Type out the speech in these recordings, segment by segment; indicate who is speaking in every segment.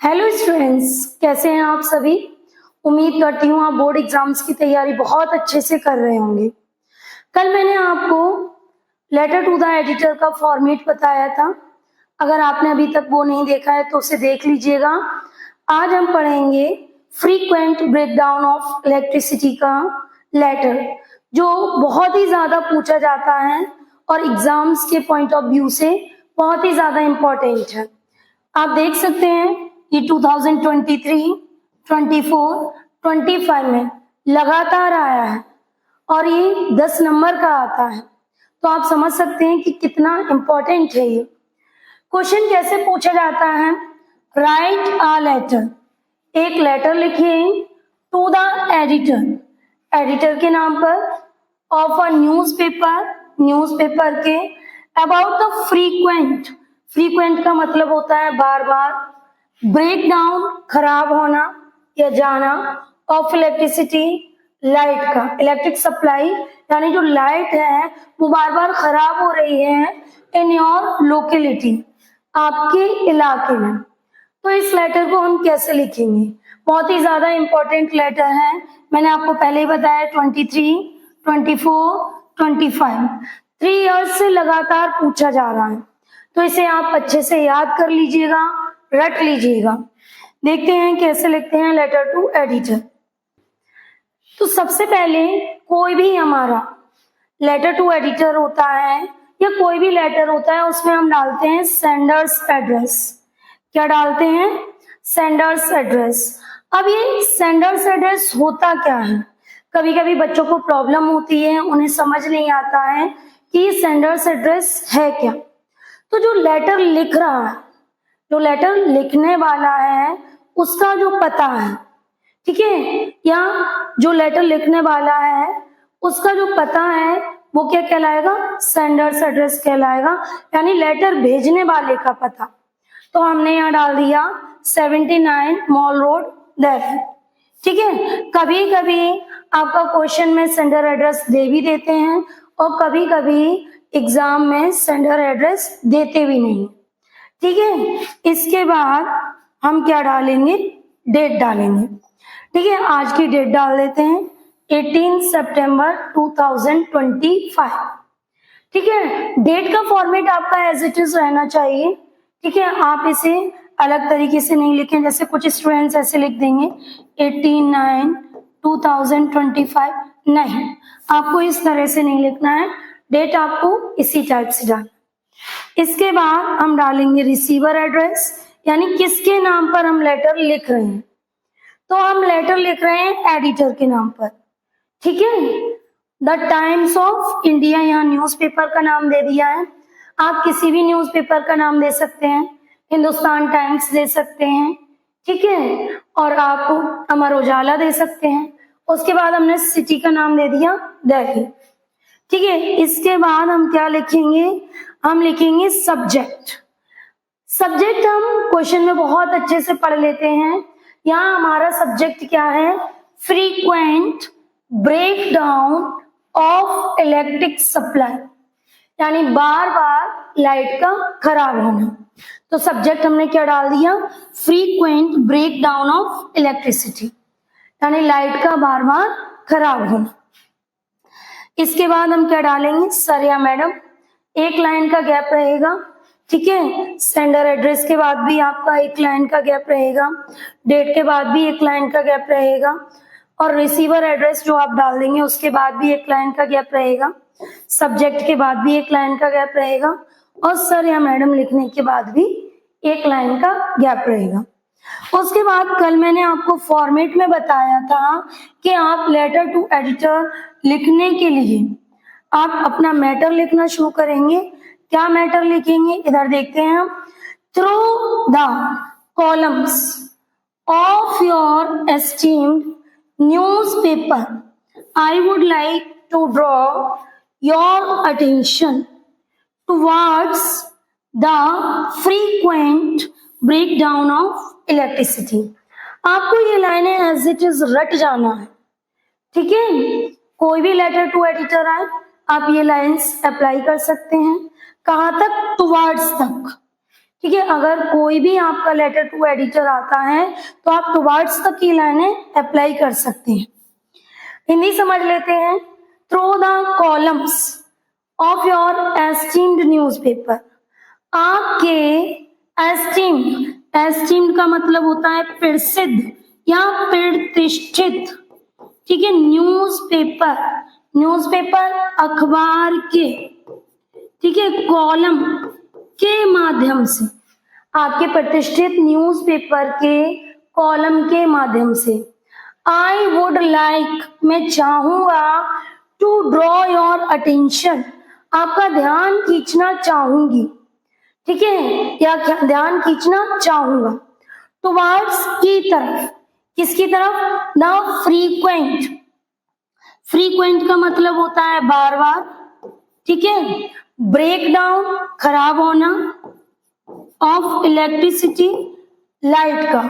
Speaker 1: Hello students, कैसे हैं आप सभी। उम्मीद करती हूँ आप बोर्ड एग्जाम्स की तैयारी बहुत अच्छे से कर रहे होंगे। कल मैंने आपको लेटर टू द एडिटर का फॉर्मेट बताया था। अगर आपने अभी तक वो नहीं देखा है तो उसे देख लीजिएगा। आज हम पढ़ेंगे फ्रीक्वेंट ब्रेकडाउन ऑफ इलेक्ट्रिसिटी का लेटर, जो बहुत ही ज्यादा पूछा जाता है और एग्जाम्स के पॉइंट ऑफ व्यू से बहुत ही ज्यादा इम्पोर्टेंट है। आप देख सकते हैं कि 2023, 24, 25 में लगातार आया है और ये 10 नंबर का आता है, तो आप समझ सकते हैं कि कितना इम्पोर्टेंट है ये क्वेश्चन। कैसे पूछा जाता है? राइट अ लेटर, एक लेटर लिखिए टू द एडिटर, एडिटर के नाम पर, ऑफ अ न्यूज़पेपर, न्यूज़पेपर के, अबाउट द फ्रीक्वेंट, फ्रीक्वेंट का मतलब होता है बार बार, ब्रेक डाउन खराब होना या जाना, ऑफ इलेक्ट्रिसिटी, लाइट का, इलेक्ट्रिक सप्लाई यानी जो लाइट है वो बार बार खराब हो रही है इन योर लोकेलिटी, आपके इलाके में। तो इस लेटर को हम कैसे लिखेंगे? बहुत ही ज्यादा इंपॉर्टेंट लेटर है। मैंने आपको पहले ही बताया 23, 24, 25 3 इयर्स से लगातार पूछा जा रहा है, तो इसे आप अच्छे से याद कर लीजिएगा, रट लीजिएगा। देखते हैं कैसे लिखते हैं लेटर टू एडिटर। तो सबसे पहले कोई भी हमारा लेटर टू एडिटर होता है या कोई भी लेटर होता है, उसमें हम डालते हैं सेंडर्स एड्रेस। क्या डालते हैं? Sender's address. अब ये सेंडर्स एड्रेस होता क्या है? कभी कभी बच्चों को प्रॉब्लम होती है, उन्हें समझ नहीं आता है कि ये सेंडर्स एड्रेस है क्या। तो जो लेटर लिख रहा है, जो लेटर लिखने वाला है, उसका जो पता है, ठीक है, या जो लेटर लिखने वाला है उसका जो पता है वो क्या कहलाएगा? सेंडर्स एड्रेस कहलाएगा, यानी लेटर भेजने वाले का पता। तो हमने यहाँ डाल दिया 79 मॉल रोड, दिल्ली। ठीक है, कभी कभी आपका क्वेश्चन में सेंडर एड्रेस दे भी देते हैं और कभी कभी एग्जाम में सेंडर एड्रेस देते भी नहीं। ठीक है, इसके बाद हम क्या डालेंगे? डेट डालेंगे। ठीक है, आज की डेट डाल देते हैं 18 सितंबर 2025। ठीक है, डेट का फॉर्मेट आपका एज इट इज रहना चाहिए। ठीक है, आप इसे अलग तरीके से नहीं लिखें, जैसे कुछ स्टूडेंट्स ऐसे लिख देंगे 18/9/2025, नहीं, आपको इस तरह से नहीं लिखना है। डेट आपको इसी टाइप से डालना। इसके बाद हम डालेंगे रिसीवर एड्रेस, यानी किसके नाम पर हम लेटर लिख रहे हैं। तो हम लेटर लिख रहे हैं एडिटर के नाम पर। ठीक है, द टाइम्स ऑफ इंडिया, यहाँ न्यूज़पेपर का नाम दे दिया है। आप किसी भी न्यूज़पेपर का नाम दे सकते हैं, हिंदुस्तान टाइम्स दे सकते हैं, ठीक है, और आप अमर उजाला दे सकते हैं। उसके बाद हमने सिटी का नाम दे दिया दिल्ली। ठीक है, इसके बाद हम क्या लिखेंगे? हम लिखेंगे सब्जेक्ट। सब्जेक्ट हम क्वेश्चन में बहुत अच्छे से पढ़ लेते हैं। यहाँ हमारा सब्जेक्ट क्या है? Frequent breakdown of electric supply, यानी बार बार लाइट का खराब होना। तो सब्जेक्ट हमने क्या डाल दिया? फ्रीक्वेंट ब्रेकडाउन ऑफ इलेक्ट्रिसिटी, यानी लाइट का बार बार खराब होना। इसके बाद हम क्या डालेंगे? सर या मैडम, एक लाइन का गैप रहेगा। ठीक है, सेंडर एड्रेस के बाद भी आपका एक लाइन का गैप रहेगा, डेट के बाद भी एक लाइन का गैप रहेगा, और रिसीवर एड्रेस जो आप डाल देंगे उसके बाद भी एक लाइन का गैप रहेगा, सब्जेक्ट के बाद भी एक लाइन का गैप रहेगा, और सर या मैडम लिखने के बाद भी एक लाइन का गैप रहेगा। उसके बाद कल मैंने आपको फॉर्मेट में बताया था कि आप लेटर टू एडिटर लिखने के लिए आप अपना मैटर लिखना शुरू करेंगे। क्या मैटर लिखेंगे? इधर देखते हैं हम। Through the columns of your esteemed newspaper, I would like to draw your attention towards the frequent breakdown of electricity. आपको ये लाइनें एज इट इज रट जाना है। ठीक है, कोई भी लेटर टू एडिटर आए आप ये लाइंस अप्लाई कर सकते हैं। कहां तक? टुवर्ड्स तक। ठीक है, अगर कोई भी आपका लेटर टू एडिटर आता है तो आप टुवर्ड्स द की लाइनें अप्लाई कर सकते हैं। हिंदी समझ लेते हैं। Through the columns of your esteemed newspaper, आपके एस्टीम्ड का मतलब होता है प्रसिद्ध या प्रतिष्ठित, ठीक है, न्यूज़पेपर अखबार के, ठीक है, कॉलम के माध्यम से, आपके प्रतिष्ठित न्यूज़पेपर के कॉलम के माध्यम से। आई वुड लाइक, मैं चाहूंगा, टू ड्रॉ योर अटेंशन, आपका ध्यान खींचना चाहूंगी, ठीक है, या ध्यान खींचना चाहूंगा, टुवर्ड्स की तरफ, किसकी तरफ, द फ्रीक्वेंट का मतलब होता है बार बार, ठीक है, ब्रेक डाउन खराब होना, ऑफ इलेक्ट्रिसिटी लाइट का,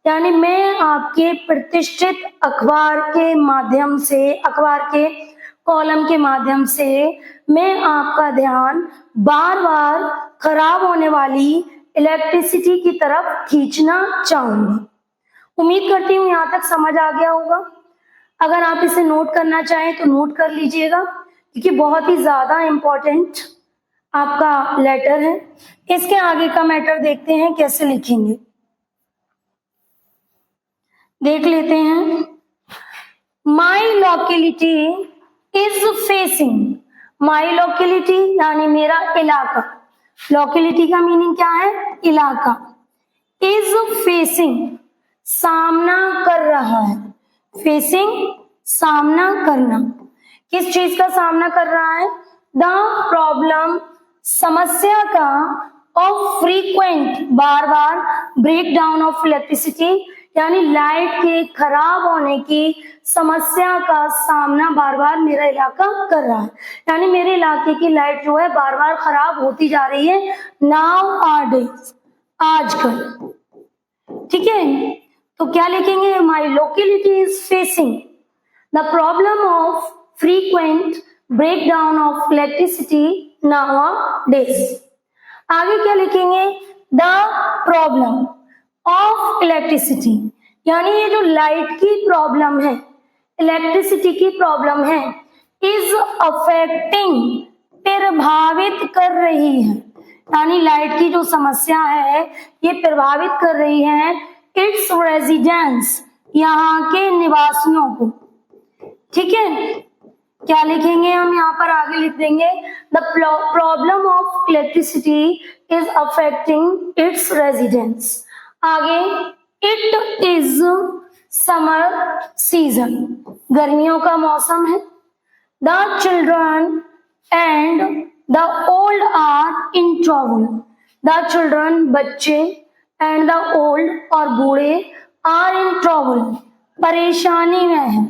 Speaker 1: यानी मैं आपके प्रतिष्ठित अखबार के माध्यम से, अखबार के कॉलम के माध्यम से मैं आपका ध्यान बार बार खराब होने वाली इलेक्ट्रिसिटी की तरफ खींचना चाहूंगी। उम्मीद करती हूँ यहाँ तक समझ आ गया होगा। अगर आप इसे नोट करना चाहें तो नोट कर लीजिएगा, क्योंकि बहुत ही ज्यादा इम्पोर्टेंट आपका लेटर है। इसके आगे का मैटर देखते हैं कैसे लिखेंगे, देख लेते हैं। My locality is facing, my locality यानी मेरा इलाका, लोकेलिटी का मीनिंग क्या है, इलाका, इज फेसिंग सामना कर रहा है, फेसिंग सामना करना, किस चीज का सामना कर रहा है, द प्रॉब्लम समस्या का, ऑफ फ्रीक्वेंट बार बार, ब्रेक डाउन ऑफ इलेक्ट्रिसिटी यानी लाइट के खराब होने की समस्या का सामना बार बार मेरा इलाका कर रहा है, यानी मेरे इलाके की लाइट जो है बार बार खराब होती जा रही है, नाउ आडेज, आजकल, ठीक है। तो क्या लिखेंगे, my locality is facing the problem of frequent break down of electricity nowadays. आगे क्या लिखेंगे, द प्रॉब्लम ऑफ इलेक्ट्रिसिटी, यानी ये जो लाइट की प्रॉब्लम है, इलेक्ट्रिसिटी की प्रॉब्लम है, इज अफेक्टिंग प्रभावित कर रही है, यानी लाइट की जो समस्या है ये प्रभावित कर रही है इट्स रेजिडेंस, यहाँ के निवासियों को, ठीक है। क्या लिखेंगे हम यहाँ पर, आगे लिख देंगे the problem of electricity is affecting its residence. आगे, इट इज समर सीजन, गर्मियों का मौसम है, the children and the old are in trouble, the children बच्चे, एंड द ओल्ड और बूढ़े, आर इन ट्रबल परेशानी में है,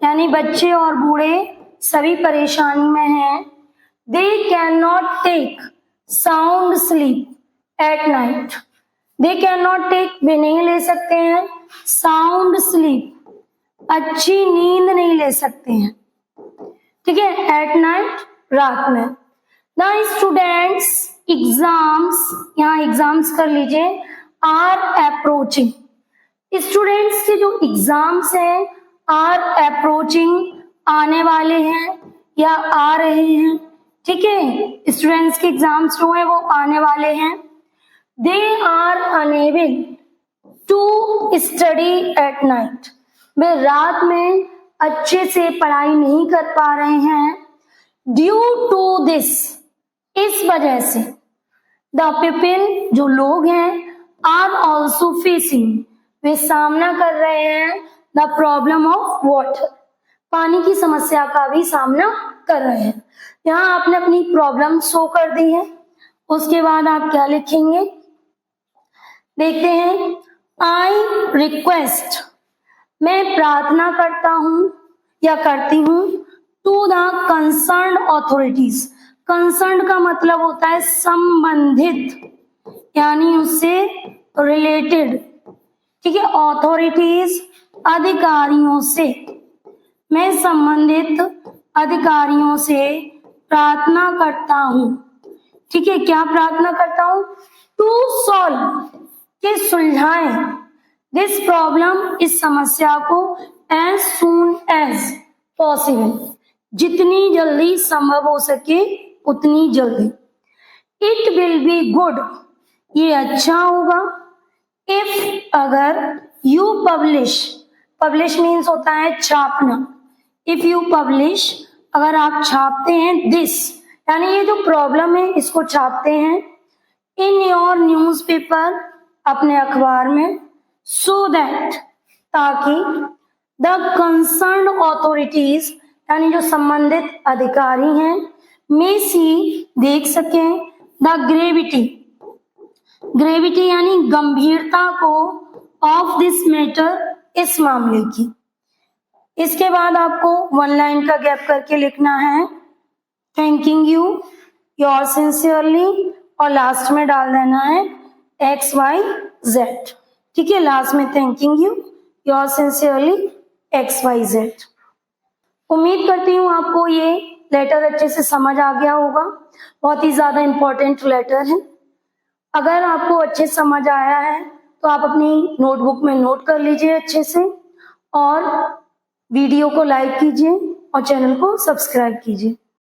Speaker 1: यानी बच्चे और बूढ़े सभी परेशानी में हैं। They can not take sound sleep at night, they can not take वे नहीं ले सकते हैं, साउंड स्लीप अच्छी नींद नहीं ले सकते हैं, ठीक है, एट नाइट रात में। द स्टूडेंट्स एग्जाम्स, यहाँ एग्जाम्स कर लीजिए, आर अप्रोचिंग, स्टूडेंट्स के जो एग्जाम्स हैं आर अप्रोचिंग आने वाले हैं या आ रहे हैं, ठीक है, स्टूडेंट्स के एग्जाम्स जो है वो आने वाले हैं। They are unable to study at night, वे रात में अच्छे से पढ़ाई नहीं कर पा रहे हैं। ड्यू टू दिस, इस वजह से, द पीपल जो लोग हैं, आर ऑल्सो फेसिंग, वे सामना कर रहे हैं, द प्रॉब्लम ऑफ वाटर, पानी की समस्या का भी सामना कर रहे हैं। यहाँ आपने अपनी प्रॉब्लम शो कर दी है, उसके बाद आप क्या लिखेंगे देखते हैं। आई रिक्वेस्ट, मैं प्रार्थना करता हूं या करती हूं, to the concern authorities, concern का मतलब होता है संबंधित, यानी उससे रिलेटेड, ठीक है, अथॉरिटीज अधिकारियों से, मैं संबंधित अधिकारियों से प्रार्थना करता हूं, ठीक है, क्या प्रार्थना करता हूं, टू सॉल्व, के सुलझाएं, दिस प्रॉब्लम, इस समस्या को, एज सून एज पॉसिबल, जितनी जल्दी संभव हो सके उतनी जल्दी। इट विल बी गुड, ये अच्छा होगा। इफ, अगर, यू पब्लिश, पब्लिश मीन्स होता है छापना, इफ यू पब्लिश, अगर आप छापते हैं, दिस यानी ये जो प्रॉब्लम है इसको छापते हैं, इन योर न्यूज़पेपर, अपने अखबार में, सो दैट, ताकि, द कंसर्न ऑथोरिटीज, यानी जो संबंधित अधिकारी हैं, मे सी, देख सकें, द ग्रेविटी, ग्रेविटी यानी गंभीरता को, ऑफ दिस मैटर, इस मामले की। इसके बाद आपको वन लाइन का गैप करके लिखना है, थैंकिंग यू, योर सिंसियरली, और लास्ट में डाल देना है XYZ। ठीक है, लास्ट में thanking you, your sincerely, XYZ। उम्मीद करती हूँ आपको ये लेटर अच्छे से समझ आ गया होगा, बहुत ही ज्यादा इंपॉर्टेंट लेटर है। अगर आपको अच्छे समझ आया है तो आप अपनी नोटबुक में नोट कर लीजिए अच्छे से, और वीडियो को लाइक कीजिए और चैनल को सब्सक्राइब कीजिए।